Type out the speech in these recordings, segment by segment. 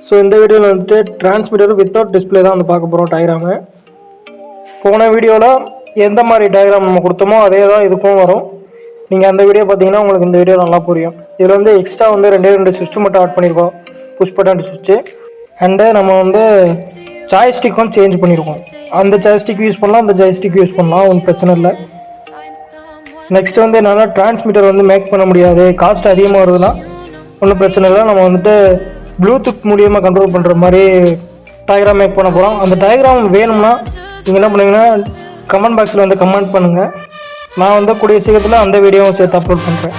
So இந்த வீடியோவில் வந்துட்டு டிரான்ஸ்மிட்டர் வித்தவுட் டிஸ்பிளே தான் வந்து பார்க்க போகிறோம் டயக்ராமு. போன வீடியோவில் எந்த மாதிரி டயக்ராம் நம்ம கொடுத்தோமோ அதே தான் இதுக்கும் வரும். நீங்கள் அந்த வீடியோ பார்த்தீங்கன்னா உங்களுக்கு இந்த வீடியோ நல்லா புரியும். இதில் வந்து எக்ஸ்ட்ரா வந்து ரெண்டு சுவிட்ச் மட்டும் ஆட் பண்ணியிருக்கோம், புஷ் பட்டன் சுவிட்சு. அண்டு நம்ம வந்து ஜாய்ஸ்டிக்கும் சேஞ்ச் பண்ணியிருக்கோம். அந்த ஜாய்ஸ்டிக் யூஸ் பண்ணலாம், அந்த ஜாய்ஸ்டிக் யூஸ் பண்ணலாம், ஒன்றும் பிரச்சனை இல்லை. நெக்ஸ்ட் வந்து என்னென்னா டிரான்ஸ்மிட்டர் வந்து மேக் பண்ண முடியாது, காஸ்ட் அதிகமாக வருதுன்னா ஒன்றும் பிரச்சனை இல்லை. நம்ம வந்துட்டு ப்ளூடூத் மூலியமாக கண்ட்ரோல் பண்ணுற மாதிரி டயக்ராம் மேக் பண்ண போகிறோம். அந்த டயக்ராம் வேணும்னா நீங்கள் என்ன பண்ணுங்கன்னா கமெண்ட் பாக்ஸில் வந்து கமெண்ட் பண்ணுங்கள். நான் வந்து கூடிய சீக்கிரத்தில் அந்த வீடியோவும் சேர்த்து அப்லோட் பண்ணுறேன்.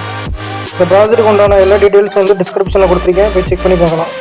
இந்த ப்ராஜெக்ட்டுக்கு உண்டான எல்லா டீட்டெயில்ஸும் வந்து டிஸ்கிரிப்ஷனில் கொடுத்துருக்கேன், போய் செக் பண்ணி பார்க்கலாம்.